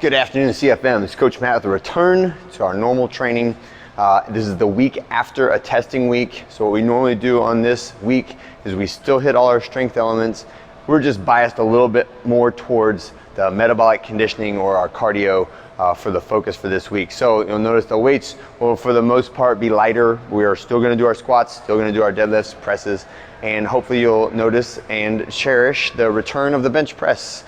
Good afternoon, CFM. This is Coach Matt with a return to our normal training. This is the week after a testing week. So what we normally do on this week is we still hit all our strength elements. We're just biased a little bit more towards the metabolic conditioning or our cardio for the focus for this week. So you'll notice the weights will for the most part be lighter. We are still gonna do our squats, still gonna do our deadlifts, presses, and hopefully you'll notice and cherish the return of the bench press.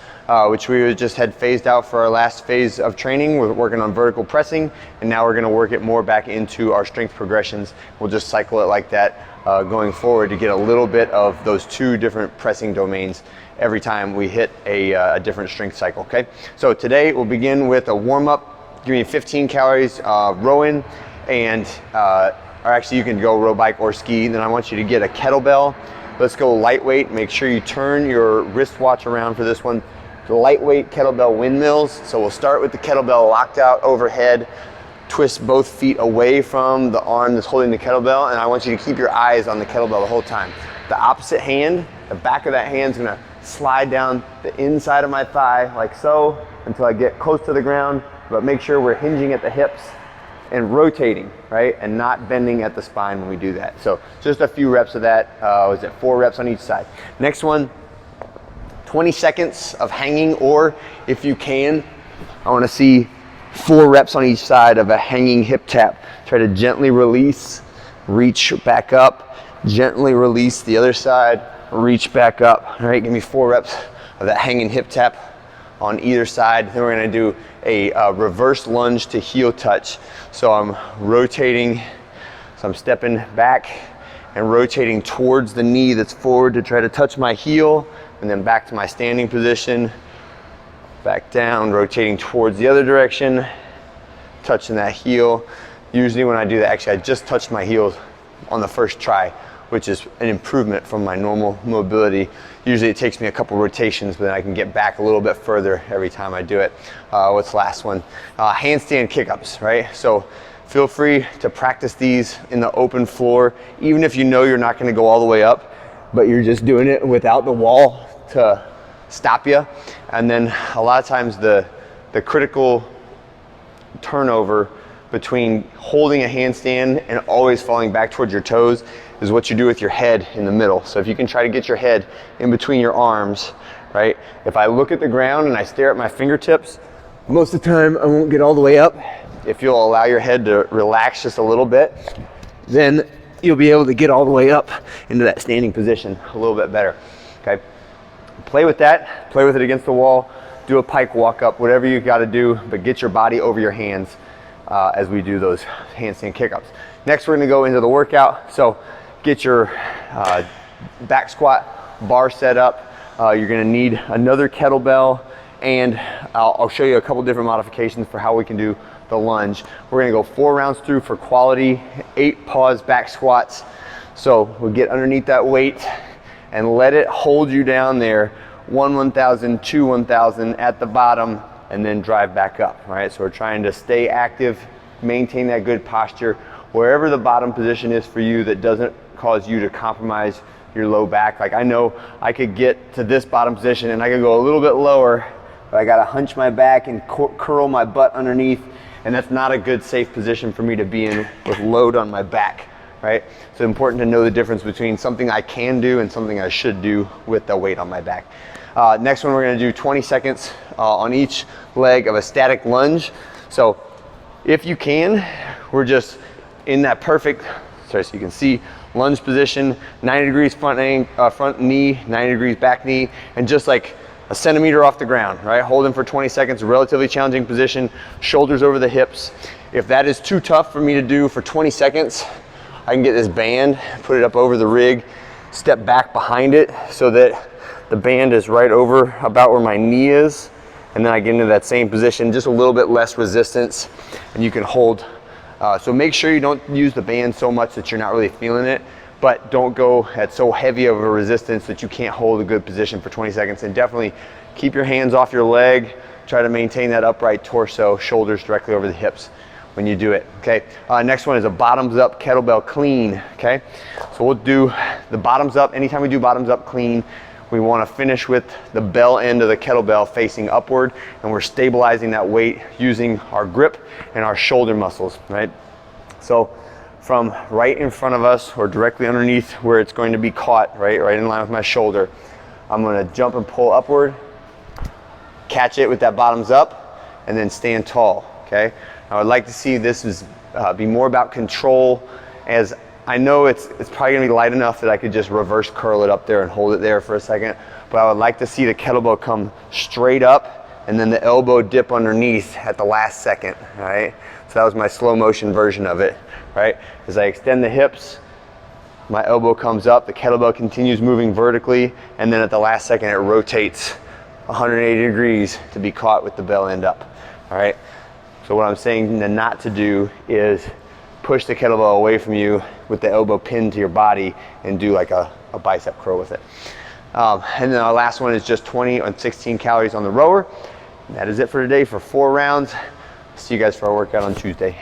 Which we just had phased out for our last phase of training. We're working on vertical pressing, and now we're gonna work it more back into our strength progressions. We'll just cycle it like that going forward to get a little bit of those two different pressing domains every time we hit a different strength cycle, okay? So today we'll begin with a warm-up, give me 15 calories rowing, and or actually you can go row bike or ski. Then I want you to get a kettlebell. Let's go lightweight. Make sure you turn your wristwatch around for this one. Lightweight kettlebell windmills. So we'll start with the kettlebell locked out overhead, twist both feet away from the arm that's holding the kettlebell, and I want you to keep your eyes on the kettlebell the whole time. The opposite hand, the back of that hand is gonna slide down the inside of my thigh like so until I get close to the ground, but make sure we're hinging at the hips and rotating, right? And not bending at the spine when we do that. So just a few reps of that. Was it 4 reps on each side? Next one, 20 seconds of hanging, or if you can, I want to see 4 reps on each side of a hanging hip tap. Try to gently release, reach back up, gently release the other side, reach back up. All right, give me 4 reps of that hanging hip tap on either side. Then we're going to do a reverse lunge to heel touch. So I'm rotating, so I'm stepping back and rotating towards the knee that's forward to try to touch my heel, and then back to my standing position, back down, rotating towards the other direction, touching that heel. Usually when I do that, actually I just touched my heels on the first try, which is an improvement from my normal mobility. Usually it takes me a couple rotations, but then I can get back a little bit further every time I do it. What's the last one? Handstand kick-ups, right? So feel free to practice these in the open floor, even if you know you're not gonna go all the way up, but you're just doing it without the wall to stop you. And then a lot of times the critical turnover between holding a handstand and always falling back towards your toes is what you do with your head in the middle. So if you can try to get your head in between your arms, right? If I look at the ground and I stare at my fingertips, most of the time I won't get all the way up. If you'll allow your head to relax just a little bit, then you'll be able to get all the way up into that standing position a little bit better, okay? Play with that, play with it against the wall, do a pike walk up, whatever you gotta do, but get your body over your hands as we do those handstand kick-ups. Next, we're gonna go into the workout. So get your back squat bar set up. You're gonna need another kettlebell, and I'll show you a couple different modifications for how we can do the lunge. We're gonna go 4 rounds through for quality, 8 pause back squats. So we'll get underneath that weight and let it hold you down there, 1,000, 2, 1,000 at the bottom, and then drive back up, all right? So we're trying to stay active, maintain that good posture, wherever the bottom position is for you that doesn't cause you to compromise your low back. Like I know I could get to this bottom position and I could go a little bit lower, but I gotta hunch my back and curl my butt underneath, and that's not a good safe position for me to be in with load on my back. Right? So it's important to know the difference between something I can do and something I should do with the weight on my back. Next one, we're gonna do 20 seconds on each leg of a static lunge. So if you can, we're just in that perfect, sorry, so you can see lunge position, 90 degrees front knee, 90 degrees back knee, and just like a centimeter off the ground, right? Holding for 20 seconds, a relatively challenging position, shoulders over the hips. If that is too tough for me to do for 20 seconds, I can get this band, put it up over the rig, step back behind it so that the band is right over about where my knee is, and then I get into that same position, just a little bit less resistance, and you can hold. So make sure you don't use the band so much that you're not really feeling it, but don't go at so heavy of a resistance that you can't hold a good position for 20 seconds. And definitely keep your hands off your leg, try to maintain that upright torso, shoulders directly over the hips when you do it, okay? Next one is a bottoms up kettlebell clean, okay? So we'll do the bottoms up. Anytime we do bottoms up clean, We want to finish with the bell end of the kettlebell facing upward, and we're stabilizing that weight using our grip and our shoulder muscles, right? So from right in front of us or directly underneath where it's going to be caught, right in line with my shoulder, I'm going to jump and pull upward, catch it with that bottoms up, and then stand tall, okay? I would like to see this be more about control, as I know it's probably gonna be light enough that I could just reverse curl it up there and hold it there for a second, but I would like to see the kettlebell come straight up and then the elbow dip underneath at the last second, all right? So that was my slow motion version of it, right? As I extend the hips, my elbow comes up, the kettlebell continues moving vertically, and then at the last second it rotates 180 degrees to be caught with the bell end up, all right? So what I'm saying not to do is push the kettlebell away from you with the elbow pinned to your body and do like a bicep curl with it. And then our last one is just 20 on 16 calories on the rower. And that is it for today for 4 rounds. See you guys for our workout on Tuesday.